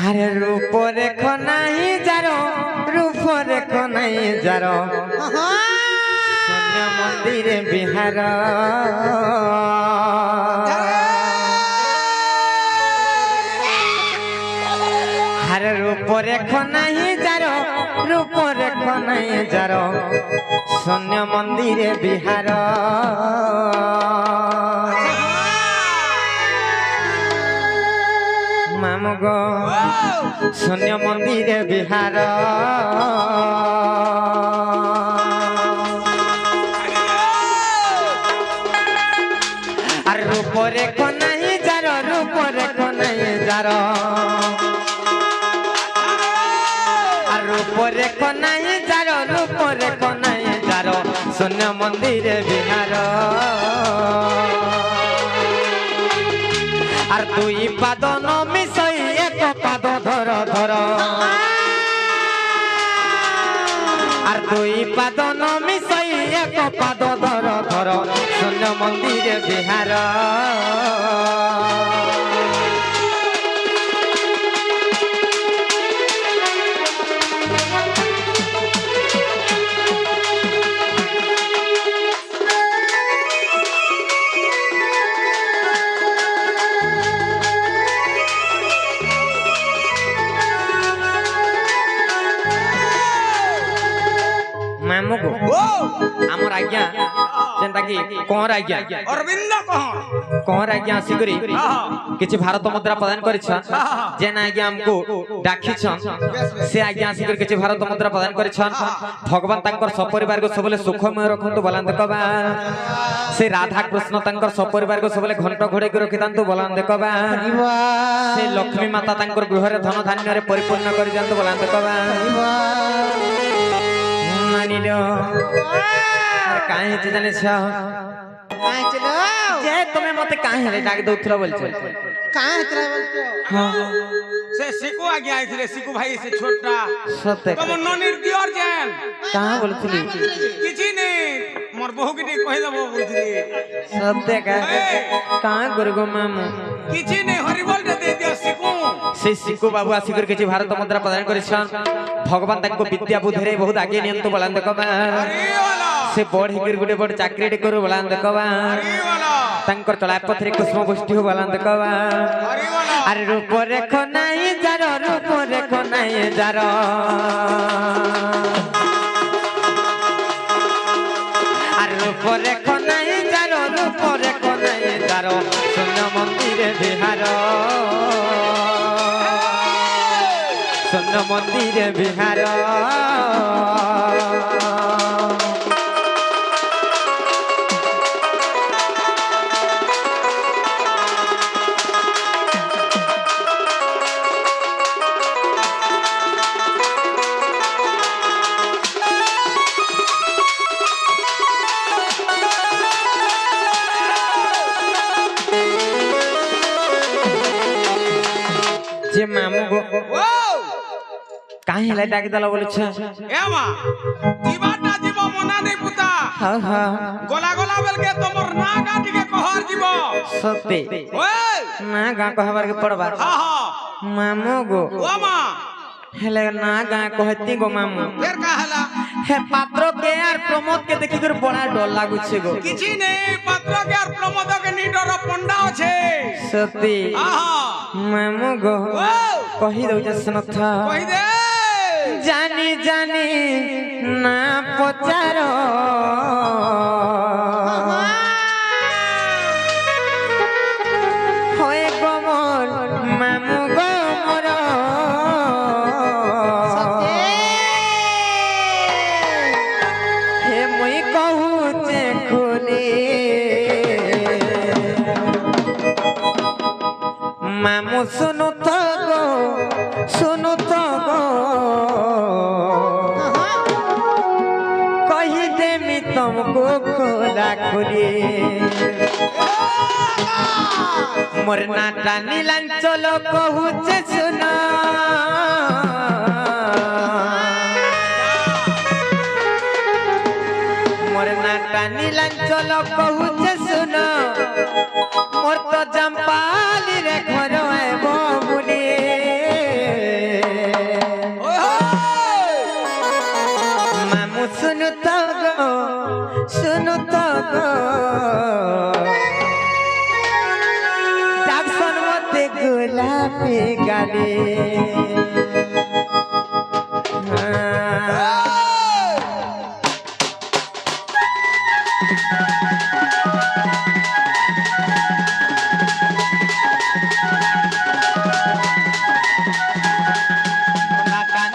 আরে রূপ রেখো নাই যারো রূপ রেখো নাই যারো শূন্য মন্দিরে বিহার আরে রূপ রেখো নাই যারো রূপ রেখো নাই যারো শূন্য মন্দিরে বিহার মামগো শূন্য মন্দিরে বিহার আর রূপরে কোনাই যার রূপরে কোনাই যার আর রূপরে কোনাই যার রূপরে কোনাই যার শূন্য মন্দিরে বিহার আর দুই পাদ নমিশই এক পাদ ধর ধর আর দুই পাদ নমিশই এক পাদ ধর ধর শূন্য মন্দিরে বিহার আমার আজ্ঞা যেটা কি কোর আজ্ঞা অরবিন্দ কোর কোর আজ্ঞা আসিকরি কিছু ভারত মুদ্রা প্রদান করেছেন যেন আজ্ঞা আমকু ডাকিছেন সে আজ্ঞা আসিকরি কিছু ভারত মুদ্রা প্রদান করেছেন ভগবান তাঙ্কর সপরিবার কো সবলে সুখময় রখন্তু বলান দেখবা সে রাধা কৃষ্ণ তাঙ্কর সপরিবার কো সবলে ঘণ্ট ঘোড়ে কি রখিতান্তু বলান দেখবা সে লক্ষ্মী মাতা তাঙ্কর গৃহরে ধন ধান্যরে পরিপূর্ণ করি দিয়ন্তু বলান দেখবা মানিলো আর কাहे हे जाने छ काहे चलो जे तुमे मते काहे रे डाक दउथरा बोलछो काहे चला बोलतो हां से सिकू आ गया आइथिले सिकू भाई से छोटा सत्य तुम ननीर दियर जेन कहां बोलथली किछि नै मोर बहु के कहि दबो बोलथली सत्य कहां गुरुगो मामू किछि नै हरि बोल दे दियो सिकू से सिकू बाबू आसिकर किछि भारत मुद्रा प्रदान करिछन भगवान ताको विद्या बुद्धि रे बहुत आगे नियंत बलान देखबा अरे वाला से बढी गिर गुटे बड चाकरी टे करू बलान देखबा अरे वाला तांकर चला पथरे कुसुम गोष्ठी हो बलान देखबा अरे वाला अरे रूप रेखो नाही जारो रूप रेखो नाही जारो अरे रूप रेखो नाही जारो रूप रेखो नाही जारो शून्य मंदिरे बिहार शून्य मंदिरे बिहार जे मामू गो ओ काहे ला डाक दला बोले छ ए मा जीवाटा जीव मना नै पुता हां हां गोला गोला बेल के तोमर ना गाटी के कहर जीव सत्य ओए ना गा कहबार के पड़बा हां हां मामू गो ओ मा हेले ना गा कहती गो मामू फेर का हला हे पात्रो के यार प्रमोद के देखि कर बड़ा डर लागु छे गो किछि नै पात्र के और प्रमोद के नी डर पंडा छे सत्य आहा मामू गो ओ कहि दउ जे सनथ कहि दे जानी जानी ना पचारो होए गो मोर मामू गो मोर हे मुई कहू जे खुली मामू सुनु तो गो कही देमी तुमको खोला खुली मोर नाटा नीलांचल कहू जे सुना मोर नाटा नीलांचल कहू जे सुना मोर तो जंपाली रे घर है बबुली কষি গালে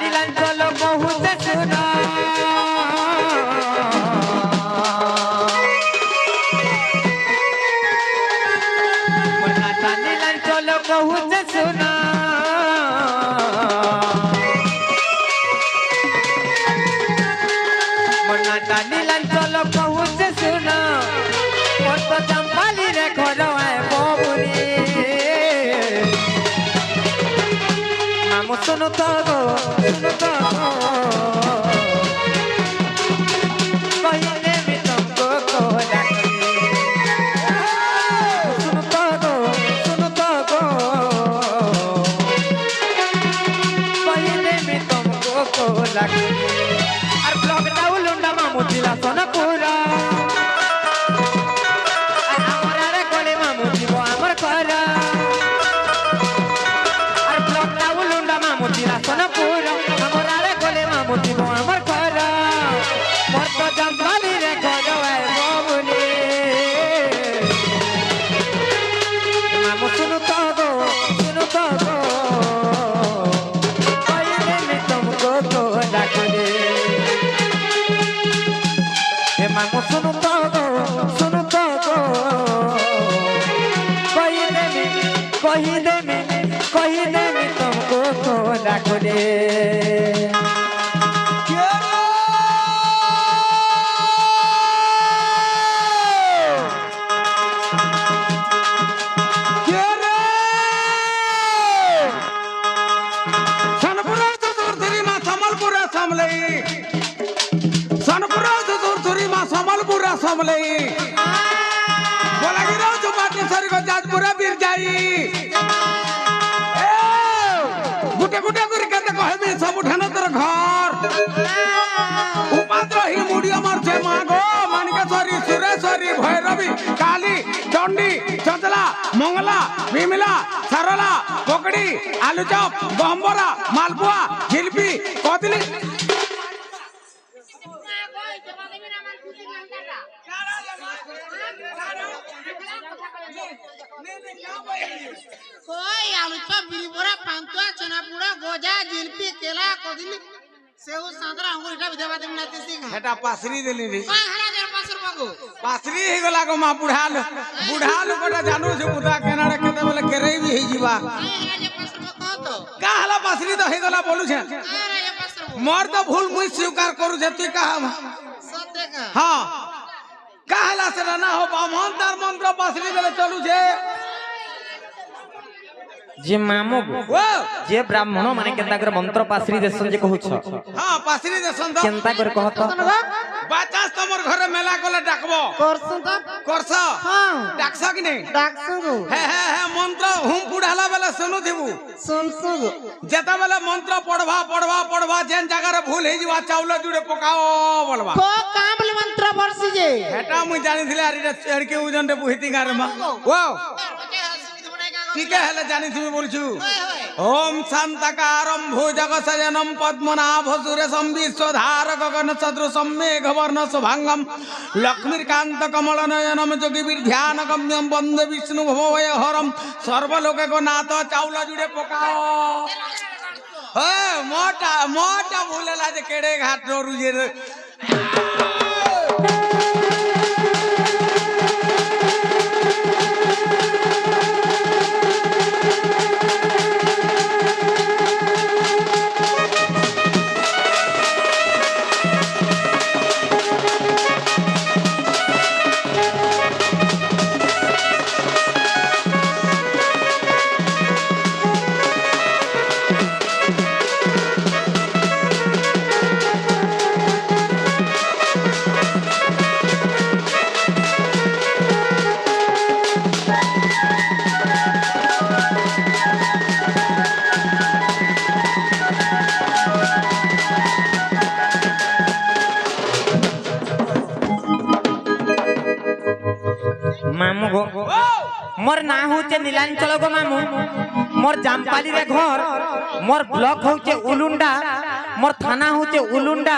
নীলাঞ্চল বহুতে শোনা নীলাঞ্চল বহুতে শোনা মনাটা নীলাঞ্চল বহুতে শোনা মত চম্পালি রে ঘর ববুনি নাম শুনো তো গো শুনো তো কহিলে আমি তোমাকে ডাকি শুনো তো গো শুনো তো গো কহিলে আমি তোমাকে ডাকি আর ব্লক ডাউনলোডা মামু জিলা সোনাপুরা আর আমার আরে কোলে মামু জীব আমার করা আর ব্লক ডাউনলোডা মামু জিলা সোনাপুরা আমার আরে কোলে মামু জীব আমার করা মোর তো জম্বালি রে গজওয়াই ববুনি মামু শুনো তো গো শুনো তো গো কইলে আমি তোমাকে ডাকি হে মামু শুনো তো গো শুনো তো গো কহিলে আমি তোমাকে ডাকো রে সম্বলপুরা সমলে বলাগির চুপাটেশ্বরী যাজপুরা বীর যাই গুটে গুটে করে কেতে কহবি ସବୁଠାନ ତୋର ଘର ଉପାଦ୍ର ହିଁ ମୁଡିଅ ମାରୁଛେ ମା ଗো ମାଣିକେଶ୍ୱରୀ ସୁରେଶ୍ୱରୀ ଭୈରବୀ କାଲି ଚଣ୍ଡୀ ଚଞ୍ଚଲା ମଙ୍ଗଲା ବିମଲା ସାରଳା ପକଡି ଆଲୁଚପ ଗହମ୍ବରା ମାଲପୁଆ ଜିଲପି କଦଲି कोई आलू चप बिरी बोरा पांतुआ चना पुड़ा गोजा जिलपी केला कोदिली सेऊ संतरा अंगूर इटा विधवा देम नाते सिखा हेटा पासरी देली रे कोई हरा देर पासर बागो पासरी हे गला गो मा बुढ़ाल कोटा जानू छ पुता केनाडे केते बोले केरे भी हे जीवा कोई हरा जे पासर बा कह तो का हला पासरी तो हे गला बोलू छ हरा जे पासर बा मोर तो भूल मुई स्वीकार करू छ तू का सत्य का हां का हला से ना हो बामन तार मंत्र पासरी देले चलू छे जे मामू ओ जे ब्राह्मण माने केंता कर मंत्र पासरी देसन जे कहूछ हां पासरी देसन तो केंता कर कहत बाचास तमर घरे मेला कोले डाकबो करसु तो करस हां डाकस कि नहीं डाकसु हे मंत्र हुम पुढाला बेले सुनु थिबु सुनसु जेता बेले मंत्र पढ़वा जेन जगह रे भूल हे जीवा चावल जुड़े पकाओ बोलबा को कामल मंत्र बरसी जे हेटा मुई जानि थिले आरी चढ़ के उजन रे बुहिती गारे मा ओ ठीक है हेले जानि थिबि बोलछु ओम शांतकारं भुजगशयनं पद्मनाभ सुरेशं विश्वधारक गगन सदृशं मेघवर्ण शुभांगं लक्ष्मीकांत कमलनयनं योगिविध्यान गम्यं वंदे विष्णु भवभयहरं सर्वलोकको नाथ चावल जुड़े पकाओ हे मोटा भूलेला जे केड़े घाट रो रुजे मामू गो मोर ना होचे नीलांचल गो मामू मोर जामपाली रे घर मोर ब्लॉक होचे उलुंडा मोर थाना होचे उलुंडा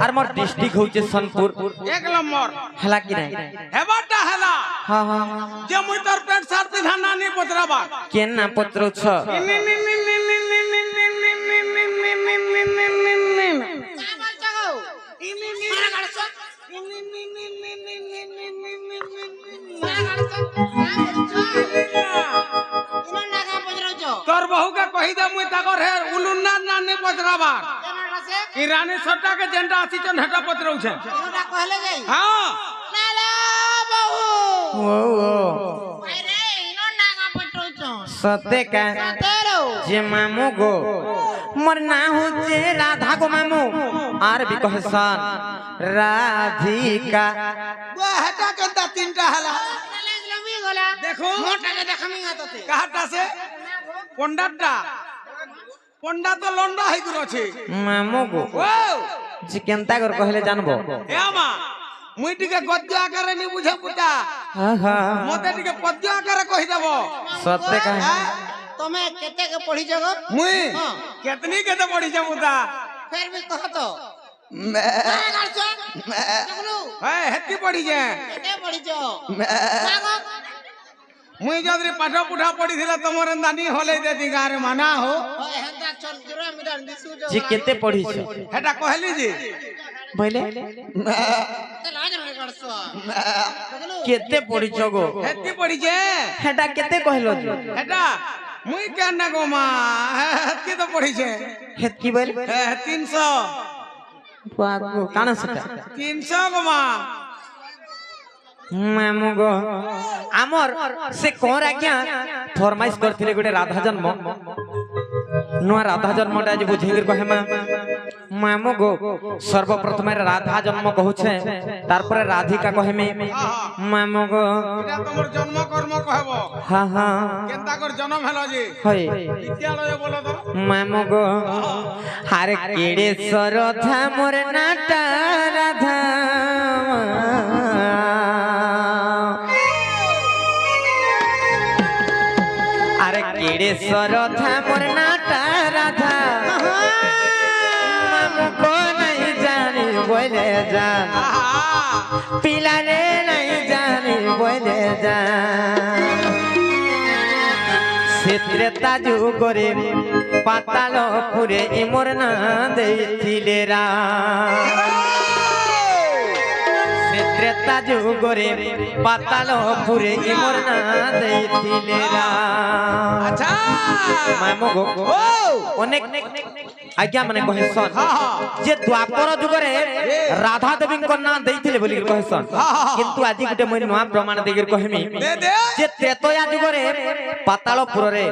और मोर डिस्ट्रिक्ट होचे सोनपुर एक नंबर हला कि नहीं हेबाटा हला हां हां जे मुई तोर पेट सारती धाना नी पतराबा केन ना पत्रो छ तोर बहू के कही दे मुई ताकर हे उलुन्ना नानी पतराबा ई रानी सट्टा के जेंडा आसी चन हेटा पतरौ छे कहले गई हां नाला बहू ओ अरे इनो नागा पटरो छ सते का तेरो जे मामू गो मोर ना होचे राधा गो मामू आर भी कहसन राधिका वो हेटा कंता तीनटा हला लमी गला देखो मोटा के देखमी आतते काहाटा से पंडाटा पंडा तो लंडा है गुरो छे मामू गो ओ जे केनता कर कहले जानबो ए आमा मुई टिके गद्य आकारे नी बुझे पुता हां हां मते टिके पद्य आकारे कहि देबो सते का तमे केते के पढ़ी जगो मुई हां केतनी केते पढ़ी छ पुता फिर भी कह तो मैं देखलू ए हेती पढ़ी जे केते पढ़ी जो नागो मुई जदरी पाठ पुठा पढ़ी थिला तमर नानी होले देती गारे माना हो ओए हंता चल जुरा मिडर दिसु जो जे केते पढ़ी छ हेटा कहली जी बोले ते लाज रे करसो देखलू केते पढ़ी छ गो हेती पढ़ी जे हेटा केते कहलो हेटा मुई केना गो मा हेती तो पढ़ी छे हेत की बोल 300 बागो काना सटा 300 गो मा मामू गो आमर से कोर आज्ञा फरमाइश करथिले गोटे राधा जन्म नुआ राधा जन्मटा आज बुझेगिर कहे मामू गो सर्वप्रथम राधा जन्म कहूछे तार पर राधिका कहेमे मामू गो एटा तमर जन्म कर्म कहबो हां हां केनता कर जन्म हेलो जी होय विद्यालय बोलो तो मामू गो हारे केड़े सरधा मोर नाटा राधा केड़े सरधा मोर नाटा राधा मामू को नहीं जानी बोले जान पिला रे नहीं जानी बोले जान क्षेत्रे ताजु करे पाताल पुरे मोर ना देथिले रा क्षेत्रे ताजु करे पाताल पुरे मोर ना देथिले रा अच्छा मामू गो अनेक आज्ञा माने कहसन जे द्वापर जुगरे राधा देवी को ना देइथिले बोली कहसन किंतु आजि गुटे মই नवा प्रमाण देगिर कहमी जे त्रेतया जुगरे पातालपुर रे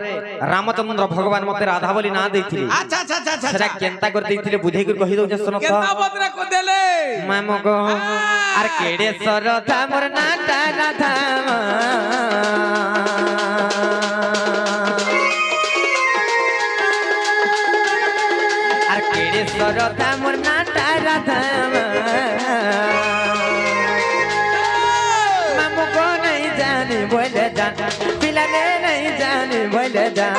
रामचंद्र भगवान मते राधा बोली ना देइथिले अच्छा अच्छा अच्छा सेरा केनता कर देइथिले बुझे के कहि दउ जे सुनो तो केनता बदरा को देले मामू गो आर केडे सरधा मोर नाटा राधा सरधा मोर नाटा राधा मामू को नहीं जानी बोले जान पिला ने नहीं जानी बोले जान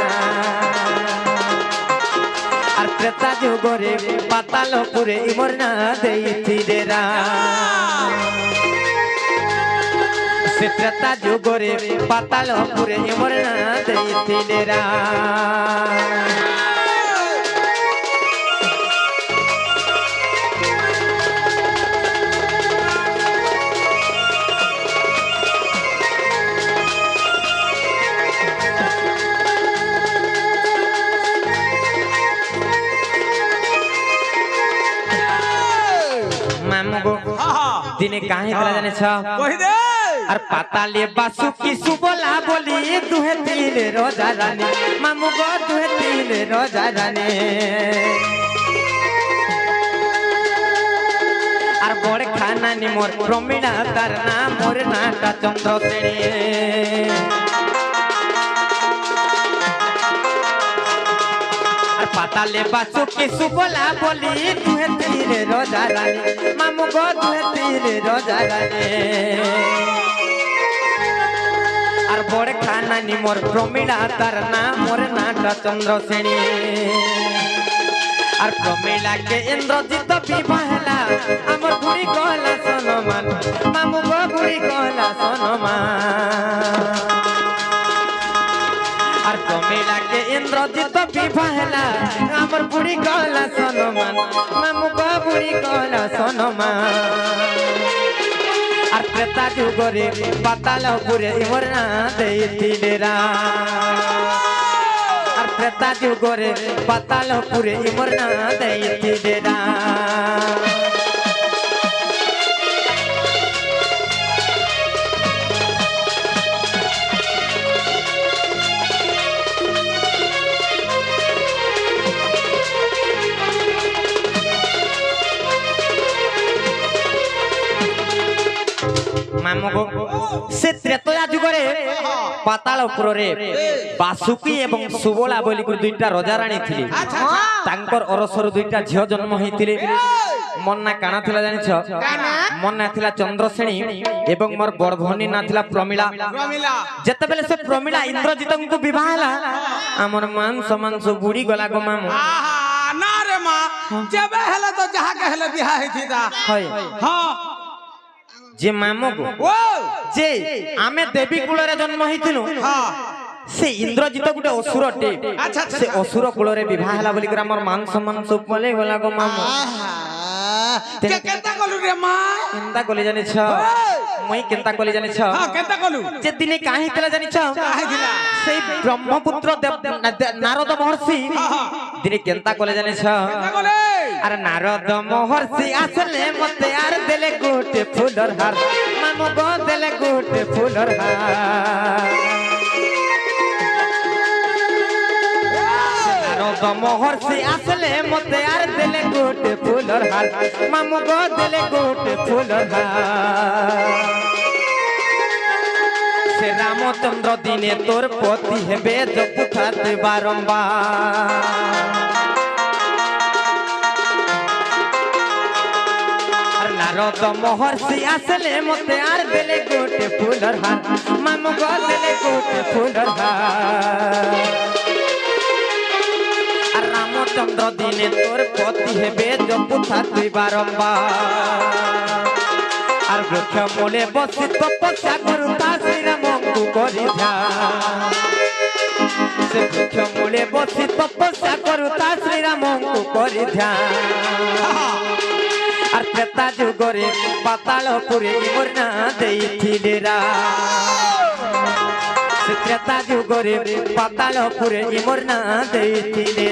और त्रेता जो गोरे पाताल पुरे मोर ना देइथिले रा से त्रेता जो गोरे पाताल पुरे मोर ना देइथिले रा दिने काहे करा जाने छ कहि दे और पाताले बासु की सुबोला बोली दुहे तीन रोजा रानी मामू गो दुहे तीन रोजा रानी और बड़े खाना नि मोर प्रमीणा तार नाम मोर नाटा चंद्र सेणी पाताले बासु की सुबोला बोली दुहे तीन रोजा रानी मामू गो दुहे तीन रोजा रानी और আর বড় খানা নি মোর প্রমিলা তার নাম মোর নাটা চন্দ্রসেনী আর প্রমিলাকে ইন্দ্রজিৎ বিবাহ হেলা আমার বুড়ি কহলা সনমান মামু গো বুড়ি কহলা সনমান আর প্রমিলাকে ইন্দ্রজিৎ বিবাহ হেলা আমার বুড়ি কহলা সনমান মামু গো বুড়ি কহলা সনমান আর ত্রেতা যুগরে পাতালপুরে মোর না দেইছিলে আর ত্রেতা যুগরে পাতালপুরে মোর না দেইছিলে से त्रेतया जुगरे पातालपुरे बासुकी एवं सुबला बोली दुईटा राजा रानी थिले तांकर अरसर दुईटा झियो जन्म होइतिले मन ना काना थिला जानिछ मन ना थिला चंद्रसेनी एवं मोर बड़भनी ना थिला प्रमिला जते बेले से प्रमिला इंद्रजित को विवाह हला हमर मान समान सो बुड़ी गला गो मामू ना रे मां जेबे हला तो जहां के हला बियाह हिथिदा हां जे मामो को जे आमे देवी कुल रे जन्म हिथिलु से इंद्रजित गुटे असुर टे से असुर कुल रे विवाह हला बोली कर हमर मान सम्मान सब पले गला गो मामो के केता कलु रे मां केंता कोली जानि छ मई केंता कोली जानि छ हां केंता कलु जे दिने काहे केला जानि छ काहे दिला से ब्रह्मपुत्र नारद महर्षि दिने केंता कोले जानि छ केंता कोले अरे नारद महर्षि आसले मते यार देले गोटे फूलर हार मामो गो देले गोटे फूलर हार नारद महर्षि आसले मते यार देले गोटे फूलर हार मामो गो देले गोटे फूलर हार से रामचंद्र दिने तोर पति हेबे जपुथात बारंबार नारद महर्षि आसले मते यार देले गोटे फूलर हार मामू गो देले गोटे फूलर हार আর রামচন্দ্র দিনে তোর পতি হেবে জপুথা তুই বারম্বার আর বৃক্ষ মূলে বসি তপস্যা করু তা শ্রীরামঙ্কু করি ধ্যান সে বৃক্ষ মূলে বসি তপস্যা করু তা শ্রীরামঙ্কু করি ধ্যান আর ত্রেতা যুগরে পাতালপুরে মোর না দেইছিলে से त्रेता जुगरे पातालपुरे मोर ना देइছিলে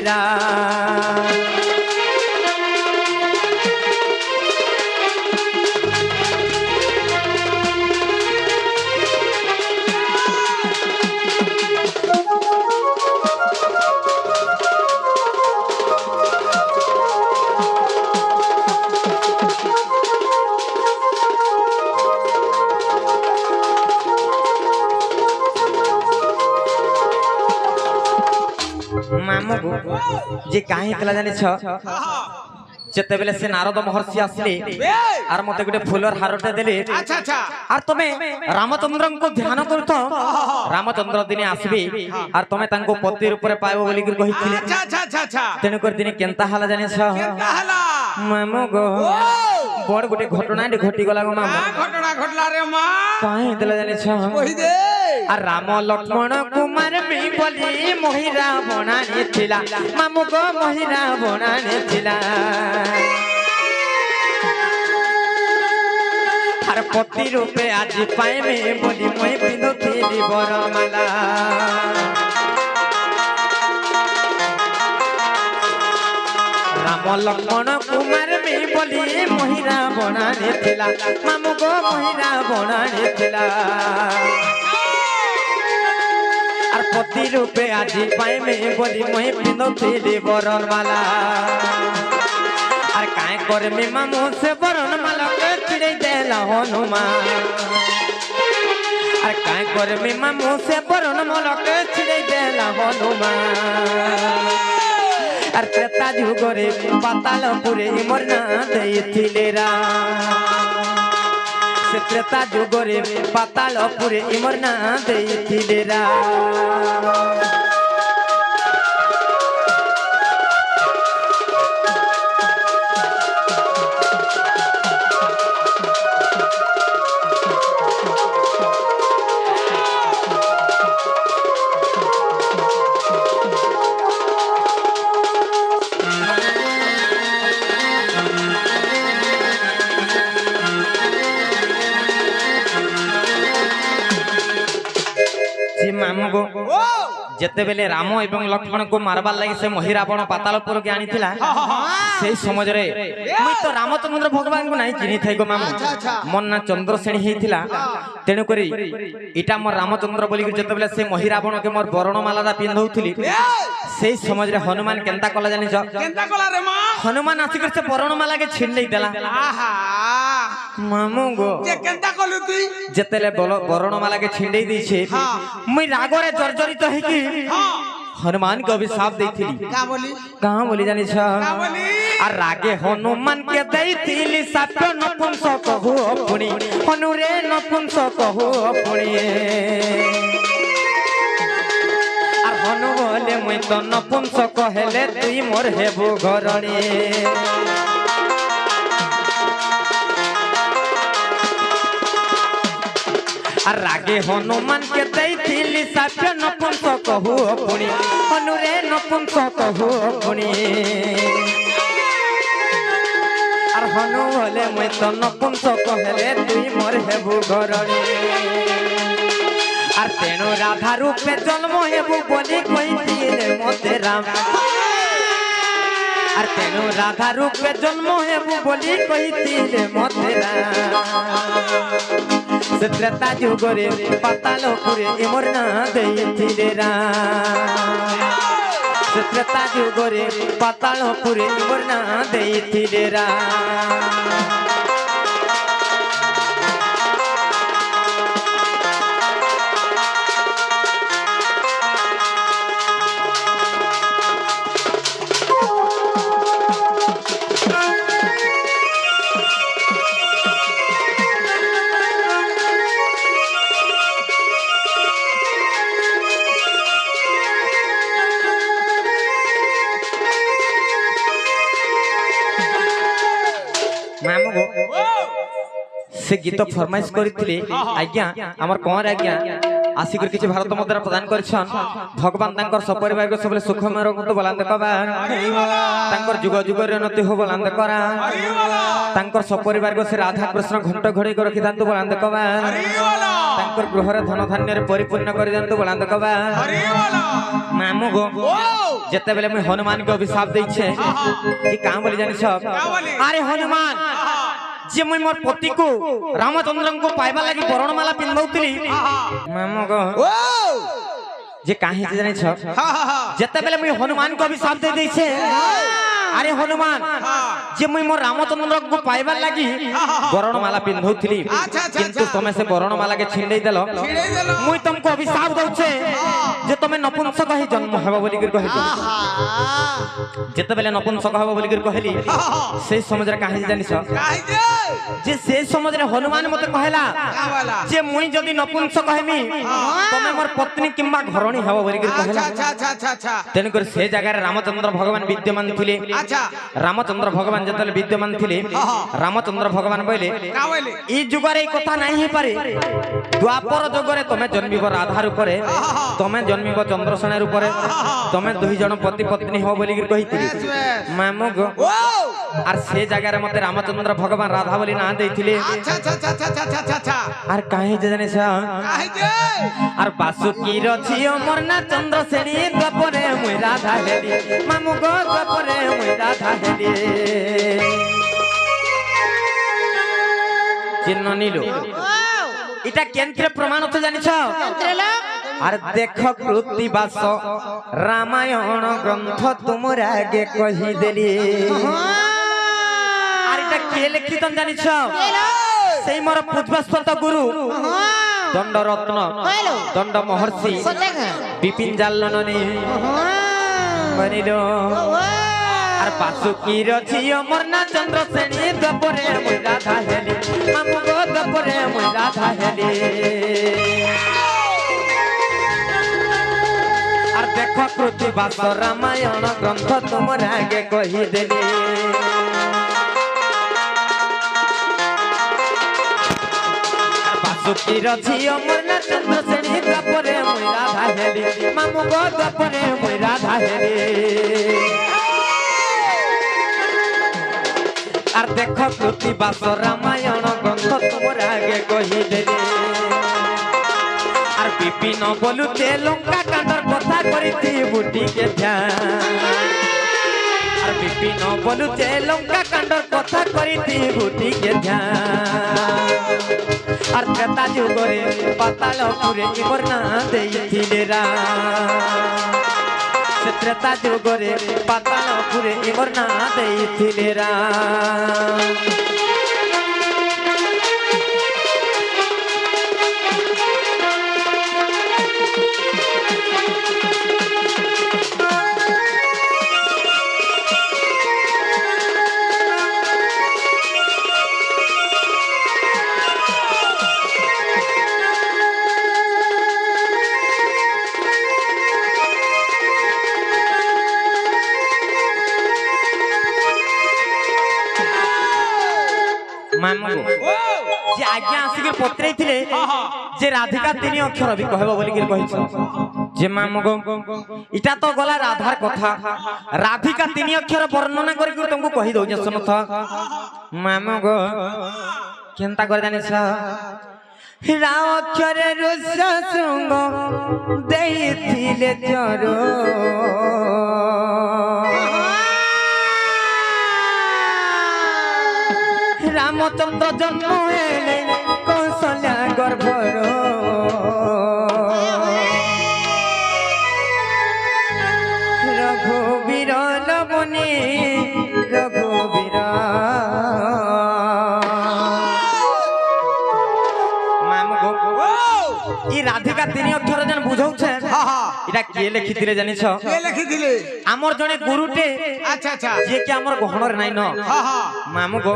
मामू जे काहे कला जानि छ जते बेले से नारद महर्षि आसले आर मते गुटे फूलर हारटे देले अच्छा अच्छा आर तमे रामचंद्र को ध्यान करतो रामचंद्र दिने आसबे आर तमे तांको पति रूप रे पाइबो बोली कर कहिथिले अच्छा अच्छा अच्छा अच्छा तेनु कर दिने केनता हाला जानि छ केनता हाला मामू गो बड़ गुटे घटना घटी गला गो मामू घटना घटला रे मां काहे देला जानि छ कहि दे আর রাম লক্ষ্মণ কুমার বলি মহিরা বনানি ছিলা মামু গো মহিরা বনানি ছিলা আর পতি রূপে আজ পাইমে বলি মই পিঁধুଥିଲି বরমালা রাম লক্ষ্মণ কুমার বলি মহিরা বনানি ছিলা মামু গো মহিরা বনানি ছিলা আর পতি রূপে আজি পাইমে বলি মই পিঁধুଥିଲି বরমালা আর কায় করমি মামু সে বরণমালাকে ছিড়ে দেলা হনুমান আর কায় করমি মামু সে বরণমালাকে ছিড়ে দেলা হনুমান আর ত্রেতা যুগরে পাতালপুরে মোর না দেইছিলে से त्रेता जुगरे पातालपुरे इमर ना देइथिले रा जेते बेले राम एवं लक्ष्मण को मारबार लगे से मही रावण पातालपुर के आनीथिला से समय रे मुई तो रामचंद्र भगवान को नहीं चिन्हि थाई गो मामू मन ना चंद्रसेणी हेथिला तेनु करी इटा मोर रामचंद्र बोली जेते बेले से मही रावण के मोर वर्णमाला पिंधौथिली से समय रे हनुमान केनता कला जानि छ केनता कला रे मां हनुमान आसी कर से वर्णमाला के छीन नहीं देला आहा मामू गो जे केनता कलु तू जेतेले वर्णमाला के छिंडई दी छे मुई रागरे जर्जरित है कि हनुमान को अभिशाप देइथिली कहां बोली जानि छ आ रागे हनुमान के देइथिली साप्य नपुंसक कहू अपनी हनुरे नपुंसक कहू अपनी आ हनु बोले मुई तो नपुंसक हेले तुई मोर हेबो घरणी रागे हनुमान के दैथिली साप्य नपुंसक कहू अपनी हनुरे नपुंसक कहू अपनी आर हनु बोले मुई तो नपुंसक हेले तुई मोर हेबु घरणी आर तेनु राधा रूपे जन्म हेबु बोली कहिथिले मते राम आर तेनु राधा रूपे जन्म हेबु बोली कहिथिले मते राम से त्रेता जुगरे पातालपुरे इमर ना देइथिले रा से त्रेता जुगरे पातालपुरे इमर ना देइथिले रा से गीत फरमाइश करथिले आज्ञा हमर कोन आज्ञा आसी कर किछि भारत मुद्रा प्रदान करछन भगवान तांकर सपरिवार को सबले सुखमय रखतो बलांद कबा तांकर जुग जुग रे उन्नति हो बलांद करा तांकर सपरिवार को से राधा कृष्ण घंट घड़ी को रखि दांतो बलांद कबा तांकर गृह रे धन धान्य रे परिपूर्ण कर दांतो बलांद कबा मामू गो जते बेले मैं हनुमान के अभिशाप दै छे कि का बोली जानि छ अरे हनुमान जे मैं मोर पति को रामचंद्र को पाइबा लगी वर्णमाला पिंधौतिली मामो गो जे काहे जे जानि छ जते बेले मैं हनुमान को अभिशाप दे दै छे अरे हनुमान जे मैं मोर रामचंद्र को पाइबा लगी वर्णमाला पिंधौतिली किंतु तमे से वर्णमाला के छिंडै देलो मुई तुमको अभिशाप दउ छे जे तमे नपुंसक ही जन्म हेबो बोली कर कहली जते बेले नपुंसक हेबो बोली कर कहली से समझ रे काहे जानि छ जे से समझ रे हनुमान मते कहला जे मुई जदी नपुंसक हेमी तमे मोर पत्नी किंबा घरणी हेबो बोली कर कहला अच्छा तेन कर से जगह रे रामचंद्र भगवान विद्यमान थिले रामचंद्र भगवान जतले विद्यमान थिले रामचंद्र भगवान बोले ई जुग रे कथा नाही हे पारे द्वापर जुग रे तमे जन्मिब राधा रूप रे तमे जन्मिब चंद्रसेन रूप रे तमे दुई जन पति पत्नी हो बोली कहिथिली मामो गो आर से जगह रे मते रामचंद्र भगवान राधा बोली ना देथिले अच्छा आर काहे जने छ काहे जे आर बासुकी रछियो मोरना चंद्रसेनी द्वापरे मुई राधा हेली मामो गो द्वापरे मुई राधा हेली चिन्ह नीलो इटा केंद्र प्रमाण तो जानि छ आर देख कृतिवास रामायण ग्रंथ तुमर आगे कहि देली आर इटा के लिखितन जानि छ सेई मोर पूज्यस्वत गुरु दंड रत्न दंड महर्षि विपिन जालननी बनिलो आर আর বাসুকির ঝিও মোর না চন্দ্র শ্রেণী দপরে মুই রাধা হেলি মামু গো দপরে মুই রাধা হেলি আর দেখো কৃতিবাস রামায়ণ গ্রন্থ তোমার আগে কহিদেলি বাসুকির ঝিও মোর না চন্দ্র শ্রেণী দপরে মুই রাধা হেলি মামু গো দপরে মুই রাধা হেলি আর দেখো কৃতিবাস রামায়ণ গ্রন্থ তোমার আগে কহিদেলি আর বিপিন বলুতে লঙ্কা কাণ্ডর কথা করিতি বুটিকে ধ্যান আর বিপিন বলুতে লঙ্কা কাণ্ডর কথা করিতি বুটিকে ধ্যান আর ত্রেতা যুগরে পাতালপুরে ইমর না দেইছিলে রাম সে ত্রেতা যুগরে পাতালপুরে ইমর না দেইছিলে রাম যে আজ্ঞা আসিকি পত্রাইଥିଲେ যে রাধিকা তিনি অক্ষর বি কহব বলি কি কহিছ যে মামু গো ইটা তো গলা রাধার কথা রাধিকা তিনি অক্ষর বর্ণনা করি কি তুমକୁ কহি দউ যে শুনথ মামু গো কেনতা করে জানিছ রা অক্ষরে রুষ শৃঙ্গ দেইছিলে চর রামচন্দ্র জন্ম হেলে কৌশল্যা গর্ভর রঘুবীর লবণী রঘুবীর ই রাধিকা তিনি অক্ষর যেন বুঝাউছে এটা কে লিখিଥିଲେ জানিছ কে লিখিଥିଲେ আমার জনে গুরুটে আচ্ছা আচ্ছা যে কি আমার গহনর নাই ন মামু গো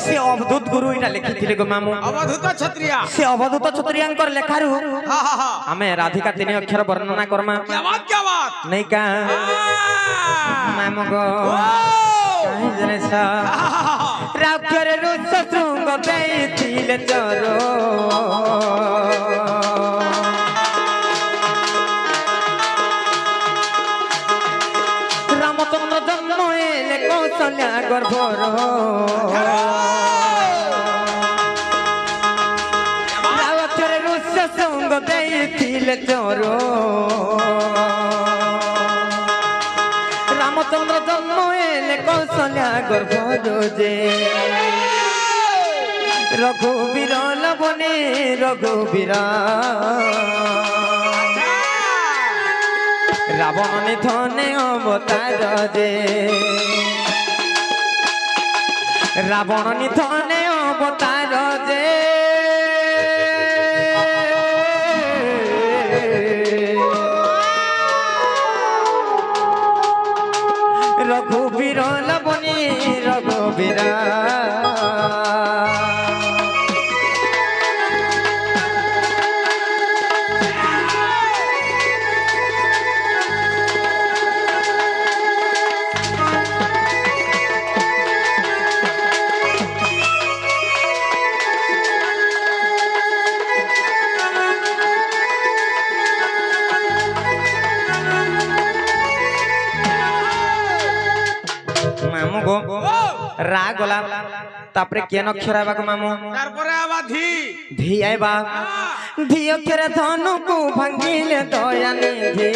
সে অবধূত গুরু এটা লিখিଥିଲେ গো মামু অবধূত ক্ষত্রিয়া সে অবধূত ক্ষত্রিয়াঙ্কর লেখারু আমি রাধিকা তিনি অক্ষর বর্ণনা করমা क्या बात नहीं का मामू गो काहे जनेछ राक्षर रुष शृंग देइଥିଲେ चर রামচন্দ্র জন্ম হেলে কৌশল্যা গর্ভর রাক্ষর রুষ শৃঙ্গ দেইଥିଲେ চর রামচন্দ্র জন্ম হেলে কৌশল্যা গর্ভর যে রঘুবীর লবণে রঘুবীর রাবণ নিধনে অবতার যে রাবণ নিধনে অবতার যে রঘুবীর লবণী রঘুবীর মামু গো রা গলা তারপরে কেন অক্ষর আইবা গো মামু তারপরে আবার ধি ধি আইবা ধি অক্ষরে ধনুকু ভাঙ্গিলে দয়া নিধি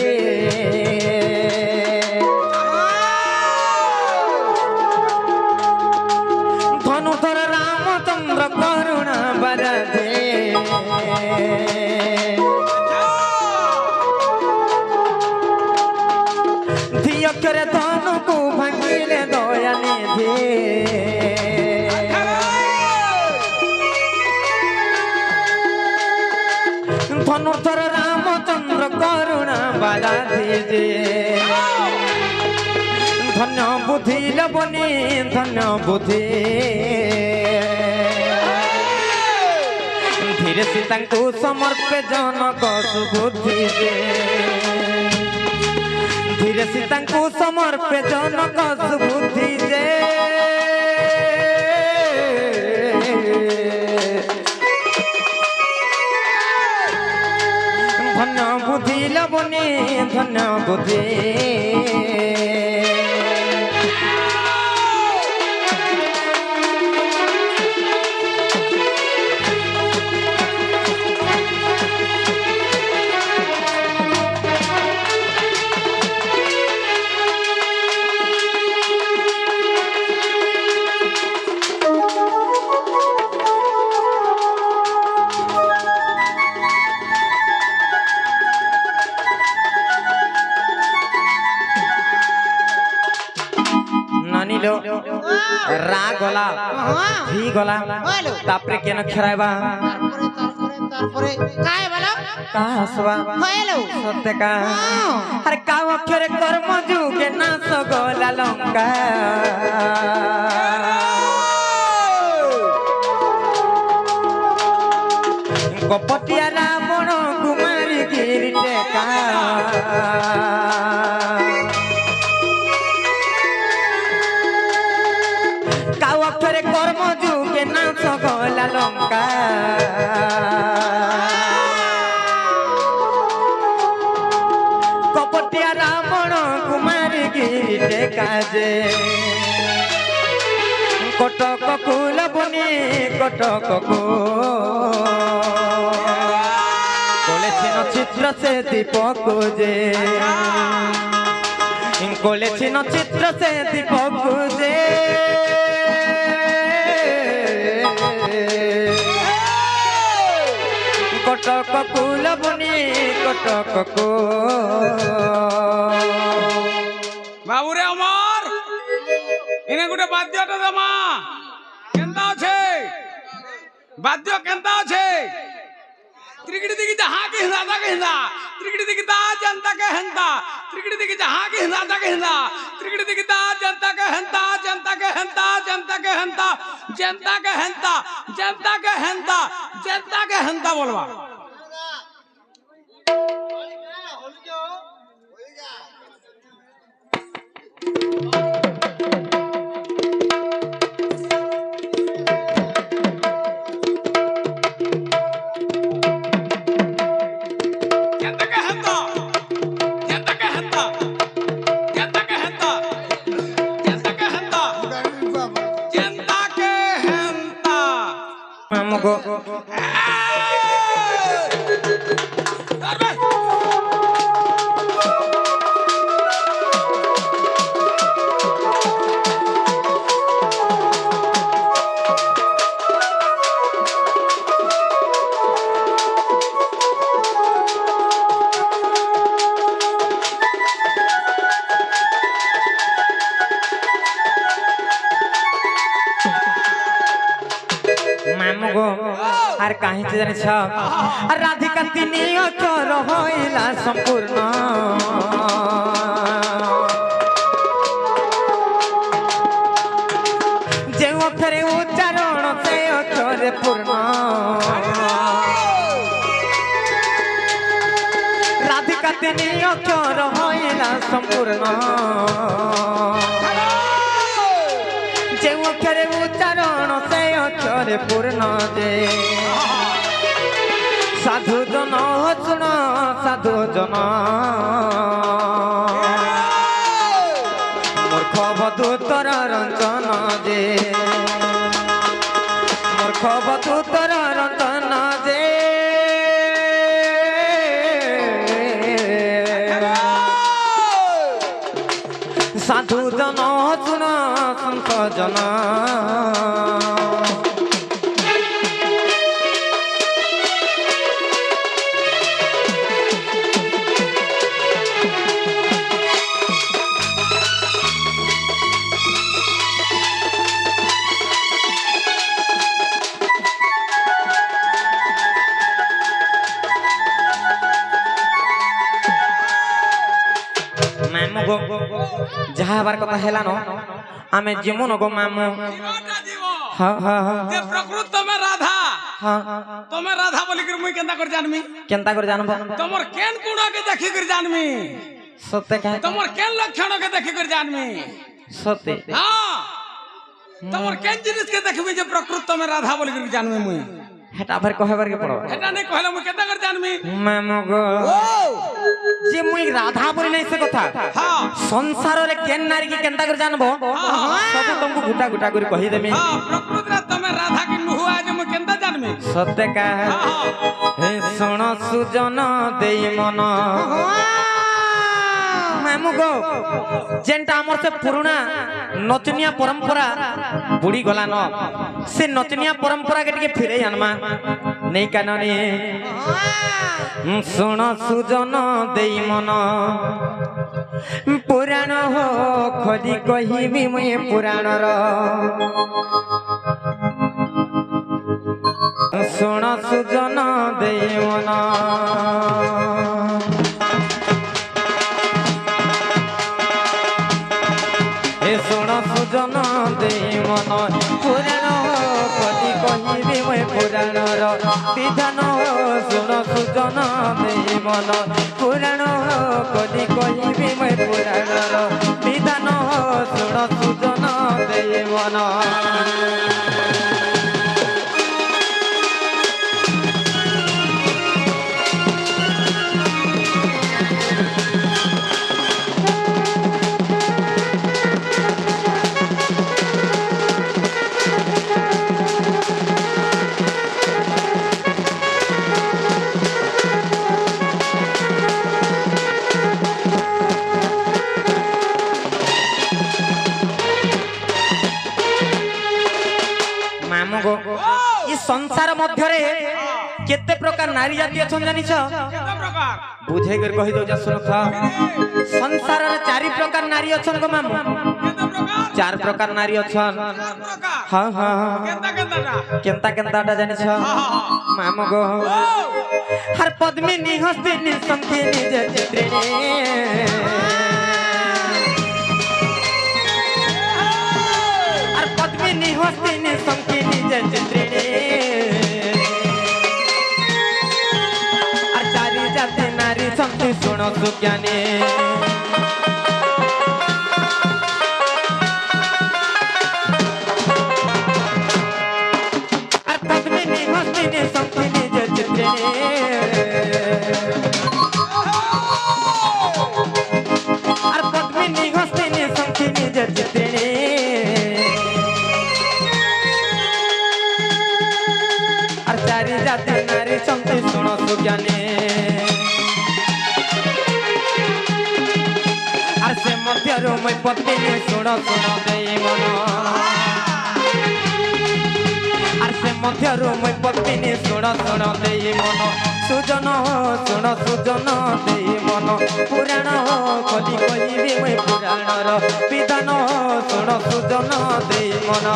ধনু ধর রামচন্দ্র করুণা বরধে ধি অক্ষরে ধনুকু ভাঙ্গিলে দয়া নিধি ধনুর্ধর রামচন্দ্র করুণা বালা দিজে ধন্য বুদ্ধি লবণী ধন্য বুদ্ধি ধীরে সীতাଙ୍କୁ সমর্পে জনক সুবুদ্ধি দে ধীরে সীতাଙ୍କୁ সমর্পে জনক সুবুদ্ধি দে ধন্য বুদ্ধি লবণী ধন্য বুদ্ধি নানিলো রা গলা ভি গলা তারপরে কেন খেরাইবা তারপরে কায় বলো কাসবা হইলো সত্যে কা আরে কাও অক্ষরে কর্ম যুগে না সগলা লঙ্কা কপটিয়া রাবণ কুমারী গিরি টেকা কাও অক্ষরে কর্ম যুগে না সগলা লঙ্কা কপটিয়া রাবণ কুমারী গিরি টেকা যে কটক কুলবনি কটক কলেছিন চিত্র সে দীপক যে কলেছিন চিত্র সে দীপক যে কটক কুলবনি কটক বাবুরে আমার এনে গোটে বাদ্যটা দেমা কেনতা আছে বাদ্য কেনতা আছে ত্রিকড়ি দিকে যাহা কে হিন্দা তাকে হিন্দা ত্রিকড়ি দিকে তা জনতা কে হেন্তা ত্রিকড়ি দিকে যাহা কে হিন্দা তাকে হিন্দা ত্রিকড়ি দিকে তা জনতা কে হেন্তা জনতা কে হেন্তা জনতা কে হেন্তা জনতা কে হেন্তা জনতা কে হেন্তা জনতা কে হেন্তা বলবা আমগো মামগো আর কাহিতে জানিছ আর রাধিকা তিনি অক্ষর হইলা সম্পূর্ণ যে অক্ষরে উচ্চারণ সে অক্ষরে পূর্ণ রাধিকা তিনি অক্ষর হইলা সম্পূর্ণ যে অক্ষরে উচ্চারণ সে অক্ষরে পূর্ণ যে সাধু জন শুণ সাধু জন মূর্খ বধূ তর রঞ্জন যে মূর্খ বধূ তর রঞ্জন যে সাধু জন শুণ সন্ত জন ଯାହା হবার কথা হেলা ন আমি যেমন গো মামু জীবটা জীব হ্যাঁ হ্যাঁ হ্যাঁ যে প্রকৃত তুমি রাধা হ্যাঁ তুমি রাধা বলি করে মুই কেনতা করে জানমি কেনতা করে জানব তোমার কেন গুণকে দেখি করে জানমি সত্যি কাহে তোমার কেন লক্ষণকে দেখি করে জানমি সত্যি হ্যাঁ তোমার কেন জিনিসকে দেখবি যে প্রকৃত তুমি রাধা বলি করে জানমি মুই হেটা আবার কহেবার কে পড়ো এটা নেই কইলে মুই কেনতা করে জানমি মামু গো যে মুই রাধা বলি নাই সে কথা হ্যাঁ সংসারে কেন নারী কি কেনতা করে জানবো সব তোমাকে গুটা গুটা করে কহি দেমি হ্যাঁ প্রকৃত তুমি রাধা কি নুহু আজ মুই কেনতা জানমি সত্যি কাহে হে শোণ সুজন দেই মন মামু গো যেনটা আমার সে পুরোনা নচনিয়া পরম্পরা বুড়ি গলা ন সে নচনিয়া পরম্পরা কে টিকে ফিরে আনমা নেই কাননি শোণ সুজন দেই মন পুরাণ হো খোঁজি কহিবি মুই পুরাণর শোণ সুজন দেই মন শোণ সুজন দেই মন পুরাণ কদি কহিবি মই পুরাণর বিধান শোণ সুজন দেই মন পুরাণ কদি কহিবি মই পুরাণর বিধান শোণ সুজন দেই মন संसार मध्य केते प्रकार नारी जाति अछन जानिछ केते प्रकार बुझे कर कहि दो जा सुनथा संसार रे चारि प्रकार नारी अछन गो मामू केते प्रकार चार प्रकार नारी अछन प्रकार हां हां केता केताटा केनता केनताटा जानिछ मामू गो हर पद्मिनी हस्तिनी संखिनी जे चित्रिणी हर पद्मिनी हस्तिनी संखिनी जे चित्रिणी संति सुनो सुज्ञानी पद्मिनी हस्तिनी संखिनी जे चित्रिणी पद्मिनी हस्तिनी संखिनी जे चित्रिणी चारि जाति नारी संति सुनो सुज्ञानी से मध्यरु मैं पद्मिनी सुण सुण देई मन आर से मध्यरु मैं पद्मिनी सुण सुण देई मन सुजन हो सुण सुजन देई मन पुराण हो कदी कहिबी मैं पुराणर विधान हो सुण सुजन देई मन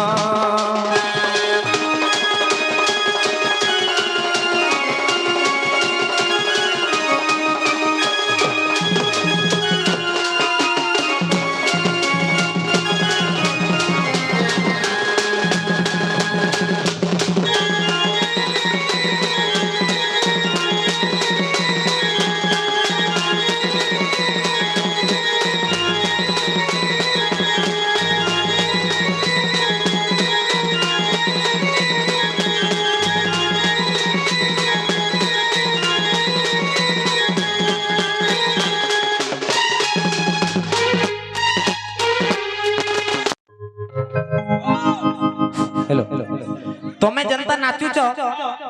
तमे जनता नाचुच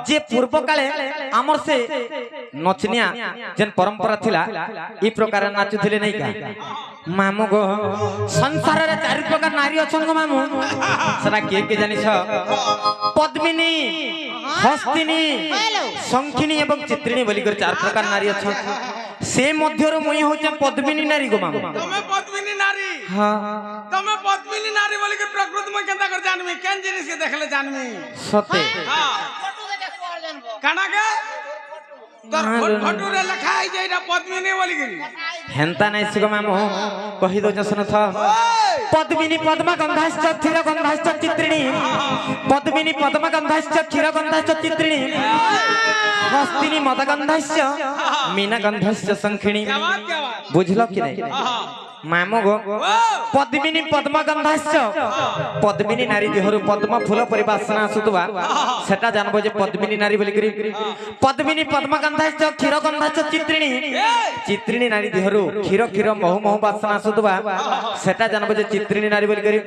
जे पूर्व काले आमर से नचनिया जेन परंपरा थिला ई प्रकार नाचुथिले नै का मामू गो संसार रे चारि प्रकार नारी अछन गो मामू सरा के जानिछ पद्मिनी हस्तिनी संखिनी एवं चित्रिणी बोली कर चार प्रकार नारी अछन से मध्यरो मुई होचे पद्मिनी नारी गो मामू तमे पद्मिनी नारी हां तमे पद्मिनी नारी बोली के प्रकृति में केंता कर जानमी केन जिनिस के देखले जानमी सते हां फोटो के देख और जानबो काना के तोर फोटो रे लिखा है जे एटा पद्मिनी बोली के হেন্তা নাই সিগো মামু কহি দো জসন থ পদ্মিনী পদ্মা গন্ধাশ্চ ক্ষীর গন্ধাশ্চ চিত্রিণী পদ্মিনী পদ্মা গন্ধাশ্চ ক্ষীর গন্ধাশ্চ চিত্রিণী হস্তিনী মদ গন্ধাশ্চ মীনা গন্ধাশ্চ শঙ্খিনী বুঝলো কি নাই মামু গো পদ্মিনী পদ্মা গন্ধাশ্চ পদ্মিনী নারী দেহরু পদ্ম ফুল পরি বাসনা আসুতবা সেটা জানবো যে পদ্মিনী নারী বলি করি পদ্মিনী পদ্মা গন্ধাশ্চ ক্ষীর গন্ধাশ্চ চিত্রিণী চিত্রিণী নারী দেহরু ক্ষীর ক্ষীর মহু মহু বাসনা আসুতবা সেটা জানবো যে চিত্রিণী নারী বলি করি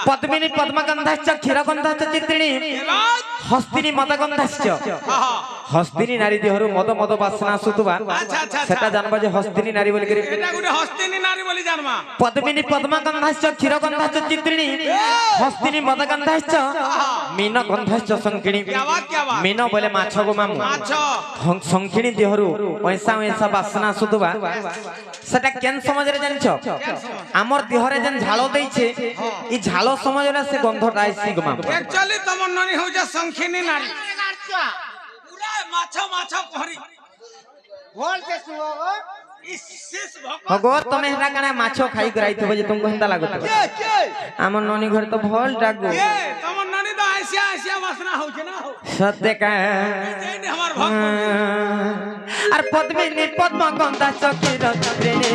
পদ্মিনী পদ্মা গন্ধাশ্চ ক্ষীর গন্ধাশ্চ চিত্রিণী হস্তিনী মদ গন্ধাশ্চ হস্তিনী নারী দেহরু মদ মদ বাসনা আসুতবা সেটা জানবো যে হস্তিনী নারী বলি করি এটা গুটে হস্তিনী নারী বলি জানমা পদ্মিনী পদ্মা গন্ধাশ্চ ক্ষীর গন্ধাশ্চ চিত্রিণী হস্তিনী মদ গন্ধাশ্চ মীন গন্ধাশ্চ শঙ্খিনী মীন বলে মাছ গো মামু শঙ্খিনী দেহরু ঐসা ঐসা বাসনা আসুতবা সেটা কেন সমাজরে জানিছ আমার দেহরে যেন ঝাল দেইছে এই ঝাল সমাজরে সে গন্ধটা আইছি গো মামু একচুয়ালি তোমার ননি হউছে শঙ্খিনী নারী পুরা মাছ মাছ পহরি ভোল से सुओ गो ইসিস হগো তুমি হেটা কানে মাছ খাই করাইতব যে তুমকো হেন্তা লাগুত আমার ননি ঘরে তো ভল ডাকো এ তোমার ননি তো আইসিয়া আইসিয়া বাসনা হউছে না সত্যি কা এইটি আমার ভক্ত আর পদ্মিনী পদ্মা গন্ধাশ্চ ক্ষীর চিত্রিণী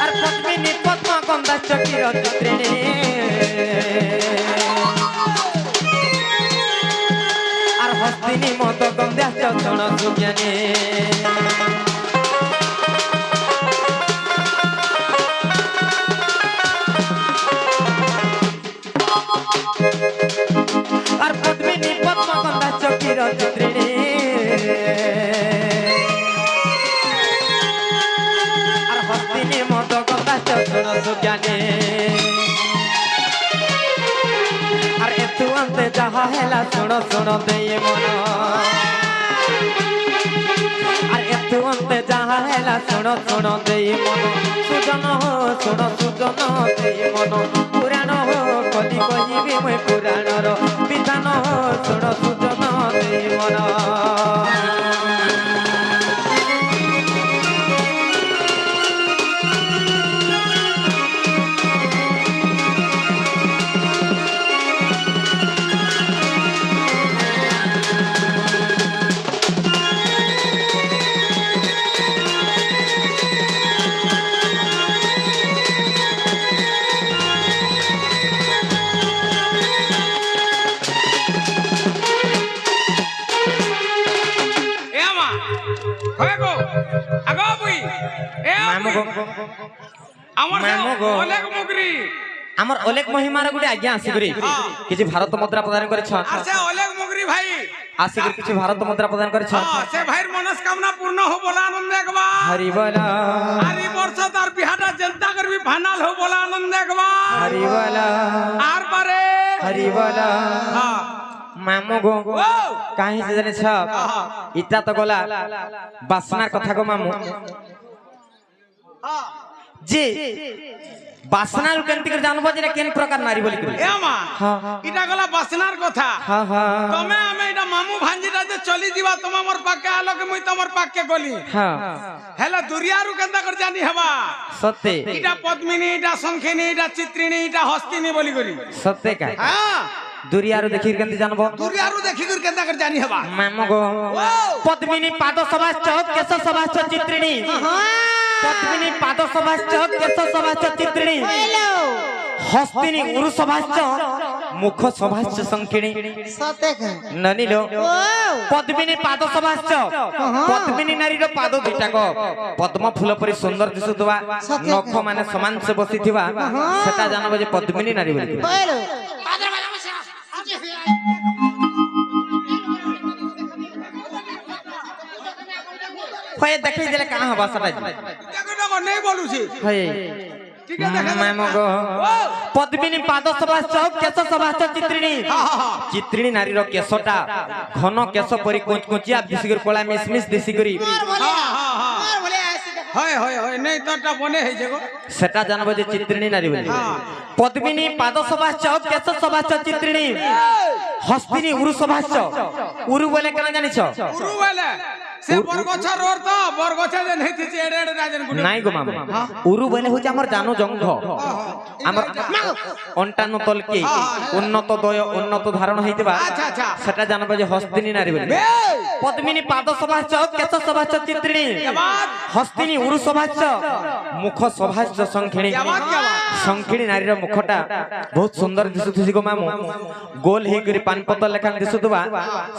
আর পদ্মিনী পদ্মা গন্ধাশ্চ ক্ষীর চিত্রিণী আর হস্তিনী মদ গন্ধাশ্চ চণ সুজ্ঞানী আর পদ্মিনী পদ্মা গন্ধাশ্চ ক্ষীর চিত্রিণী আর হস্তিনী মদ গন্ধাশ্চ চণ সুজ্ঞানী আর এতু অন্তে যাহা হেলা শুণ শুণ দেই মন আর এতু অন্তে যাহা হেলা শুণ শুণ দেই মন সুজন শুণ সুজন দেই মন পুরাণ কলি কহিবি মই পুরাণর বিধান শুণ সুজন দেই মন এ মা হয় গো আগো বুই এ মামু গো আমার মামু গো। অনেক মুগরি আমার অলেখ মহিমার গুটি আজ্ঞা আসিকরি কিছু ভারত মুদ্রা প্রদান করেছন আছে অনেক মুগরি ভাই আসিকরি কিছু ভারত মুদ্রা প্রদান করেছন সে ভাইয়ের মনস্কামনা পূর্ণ হো বলা আনন্দ একবার হরি বলা আর এই বর্ষ তার বিহাটা চিন্তা করবি ফাইনাল হো বলা আনন্দ একবার হরি বলা আর পারে হরি বলা হ্যাঁ মামু গো ও কাহি যে জানিছ ইটা তো গলা বাসনার কথা গো মামু যে বাসনার কেনতি করে জানবো যে এটা কেন প্রকার নারী বলি করি এ মা হ্যাঁ এটা গলা বাসনার কথা হ্যাঁ হ্যাঁ তুমি আমি এটা মামু ভাঞ্জিটা যে চলি দিবা তুমি আমার পাকে আলোকে মুই তোমার পাকে গলি হ্যাঁ হেলা দুরিয়ারু কেনতা করে জানি হবা সত্যি এটা পদ্মিনী এটা শঙ্খিনী এটা চিত্রিণী এটা হস্তিনী বলি করি সত্যি কাই হ্যাঁ দুরিয়ারু দেখি কেনতি জানবো দুরিয়ারু দেখি করে কেনতা করে জানি হবা মামু গো পদ্মিনী পাদ সভাশ্চ কেশ সভাশ্চ চিত্রিণী পদ্মিনী পাদ সভাশ্চ কেশ সভাশ্চ চিত্রিণী হস্তিনী উরু সভাশ্চ মুখ সভাশ্চ শঙ্খিনী सते का ননিল পদ্মিনী পাদ সভাশ্চ পদ্মিনী নারীর পাদ দুইটাক পদ্ম ফুল পরি সুন্দর দিশুথিবা নখ মানে সমান সে বসিথিবা সেটা জানব যে পদ্মিনী নারী বলি बोलो হয়ে দেখাই দিলে কাঁ হবা সেটা দেখো দেখো নেই বলুছি হয়ে ঠিক আছে দেখা মামু গো পদ্মিনী পাদ সভাশ্চ কেশ সভাশ্চ চিত্রিণী চিত্রিণী নারীর কেশটা ঘন কেশ পরি কুচকুচিয়া দিশিগর কলা মিসমিস দিশিগরি और बोले ऐसे देखो হয় হয় হয় নেই তোরটা বনে হয়েছে গো সেটা জানবো যে চিত্রিণী নারী বলে হ্যাঁ। পদ্মিনী পাদ সভাস্য কেশ সভাস্য চিত্রিণী হস্তিনী উরু সভাস্য উরু বলে কেন জানিছ উরু বলে সে বরগছর ওর তো বরগছে যে নেতিছে এড়ে এড়ে রাজন গুলো নাই গো মামা উরু বলে হচ্ছে আমার জানো জঙ্ঘ আমার অন্টান্ন তলকে উন্নত দয় উন্নত ধারণ হইতেবা আচ্ছা, আচ্ছা। সেটা জানবো যে হস্তিনী নারী বলে পদ্মিনী পাদ সভাস্য কেশ সভাস্য চিত্রিণী হস্তিনী উরু সভাস্য মুখ সভাস্য সংখিণী সংখিণী নারীর মুখটা বহুত সুন্দর দিশুথিছি গো মামু গোল হেই পান পতর লেখান দিশুথবা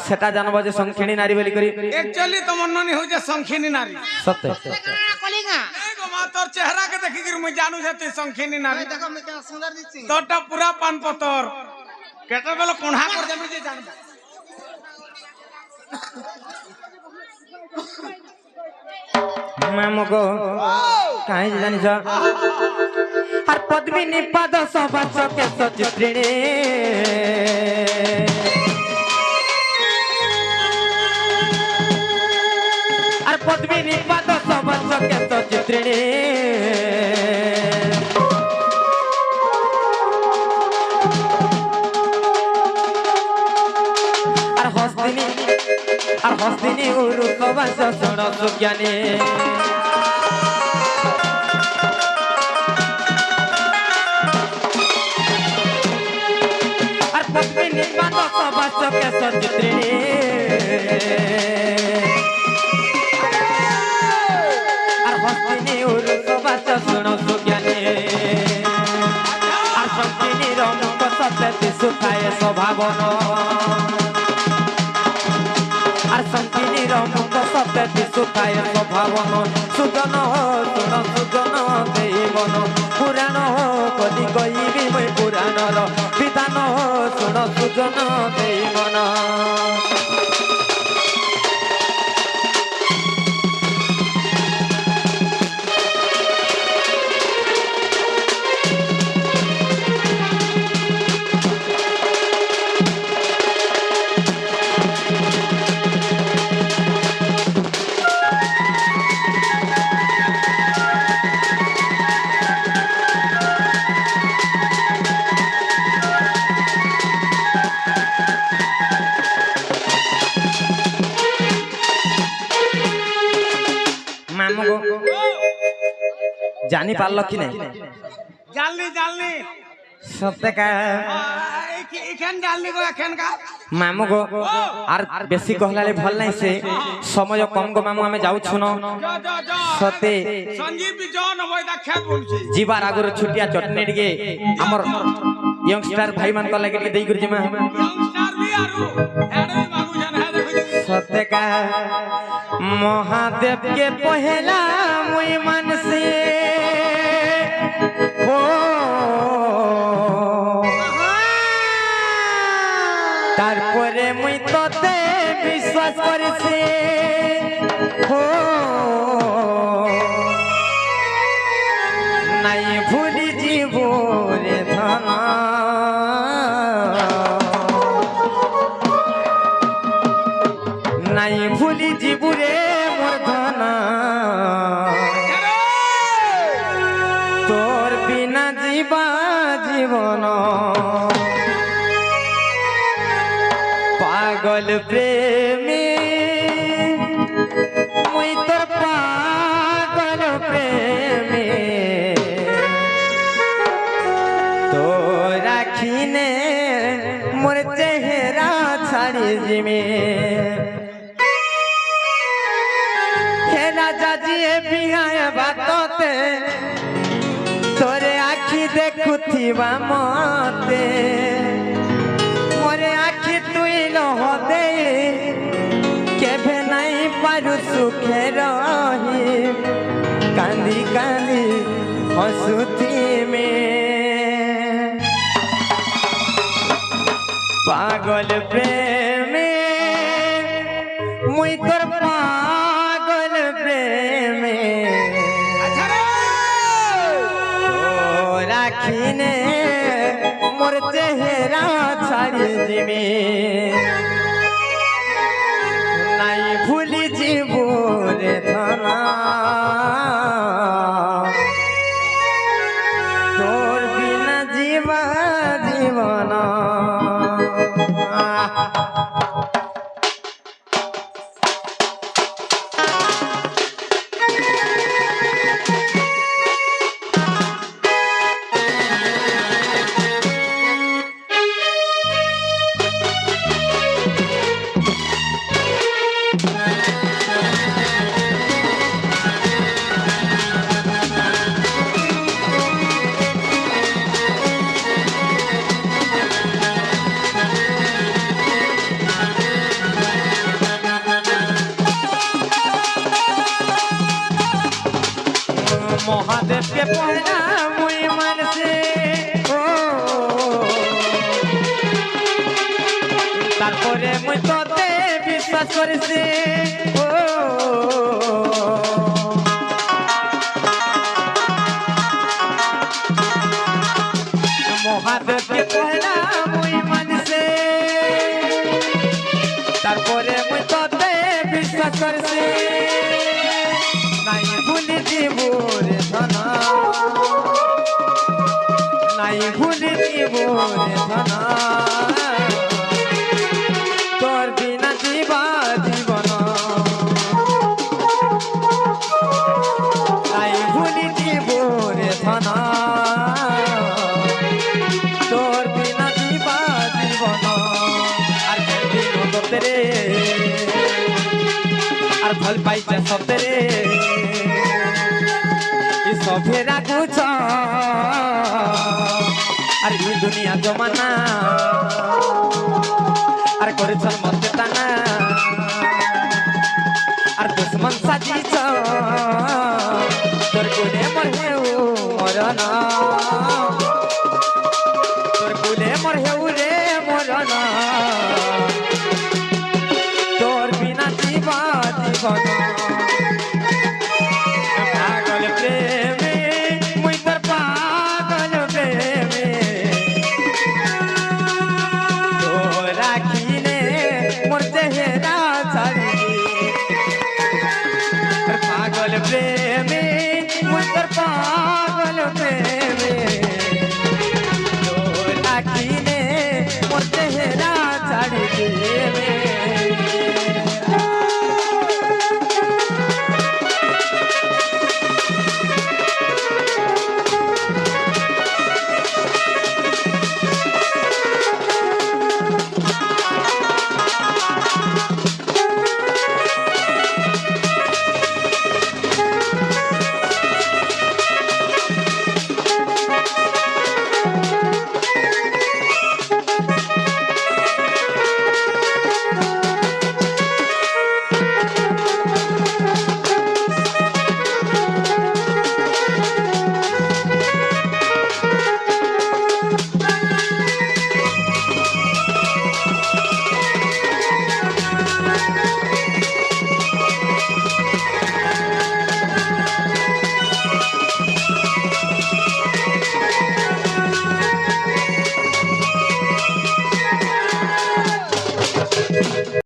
সেটা জানবো যে সংখিণী নারী বলি করি একচুয়ালি তো মননি হইছে সংখিনী নারী সত্য কলিঙ্গা এই গো মা তোর চেহারা কে দেখি কি মুই জানু যে তুই সংখিনী নারী দেখো আমি কেন সুন্দর দিচ্ছি তোরটা পুরা পান পতর কেটে বেলা কোণা করে দেবি যে জানবে মামু গো কাই জানিছ আর পদ্মিনী পাদ সভাস্য কেশ চিত্রিণী আর পদ্মিনী পাদ সভাস্য কেশ চিত্রিণী আর হস্তিনী উরু সভাস্য ষোড় সুজ্ঞানী আর পদ্মিনী পাদ সভাস্য কেশ চিত্রিণী আর হস্তিনী উরু সভাস্য ষোড় সুজ্ঞানী আর সংখিনীর মুখ সত্যি সুখায় স্বভাবন আর সংখিনীর মুখ সত্যি সুখায় স্বভাবন সুজন শুণ সুজন দেবন পুরাণ কলি কইবি মই পুরাণর বিধান শুণ সুজন দেবন মামু গো জানি পারল কি নাই জানলি জানলি সত্যকা এখান জানলি গো এখান কা মামু গো আর বেশি কহলালে ভাল নাই সে সময় কম গো মামু আমি যাউছু ন সতে সঞ্জীব জন হই দা খেত বলছি ଯିବାର ଆଗରୁ ଛୁଟିଆ ଚଟନି ଟିକେ ଆମର ୟଙ୍ଗଷ୍ଟାର ଭାଇ ମାନଙ୍କ ଲାଗି ଟିକେ ଦେଇ କରିଛି ମା ୟଙ୍ଗଷ୍ଟାର ବି ଆରୁ ହେଡେ ବାବୁ ଜାନ ହେ ଦେଖୁ ସତେକା ମହାଦେବ କେ ପହେଲା ମୁଇ ମାନସେ ଓ তারপরে মুই তোতে বিশ্বাস করেছি ও নাই ভুলি জীব রে ধন নাই ভুলি জীব রে মোর ধন তোর বিনা জীবা জীবন পাগল প্রেমী মুই তোর পাগল প্রেমী তো রাখিনে মোর চেহারা ছাড়ি জিমে হে রাজা জিয়ে বিহায় বাততে তোরে আখি দেখুথিবা মতে মোরে আখি তুই লহদে কেভে নাই পারু সুখে রহি কান্দি কান্দি হসুথি মে পাগল প্রেমে মুই তোর পাগল প্রেমে রাখিনে মোর চেহারা ছাড়ি দিবি নাই ভুলি জীব রে ধনা মহাদেবকে পয়লা মুই মানছে ও তারপরে মুই তোতে বিশ্বাস করেছে ও মহাদেবকে পয়লা মুই মানছে তারপরে মুই তোতে বিশ্বাস করেছে নাই ভুলি দিব রে ধনা নাই ভুলি দিব রে ধনা তোর বিনা জীবা জীবন নাই ভুলি দিব রে ধনা তোর বিনা জীবা জীবন আর দিন তোরে আর ভাল পাইছে সতেরে সভেরা গুছ আর এই দুনিয়া জমানা আর করেছ মতে টানা আর দুশ্মন সাজিছ তোর কুলে মর হেউ মরন তোর কুলে মর হেউ রে মরন তোর বিনা জীবা জীবন পাগল প্রেমে মুই তোর পাগল প্রেমে তোরা কিনে মোর চেহারা ছাড়ি পাগল প্রেমে মুই তোর পাগল প্রেমে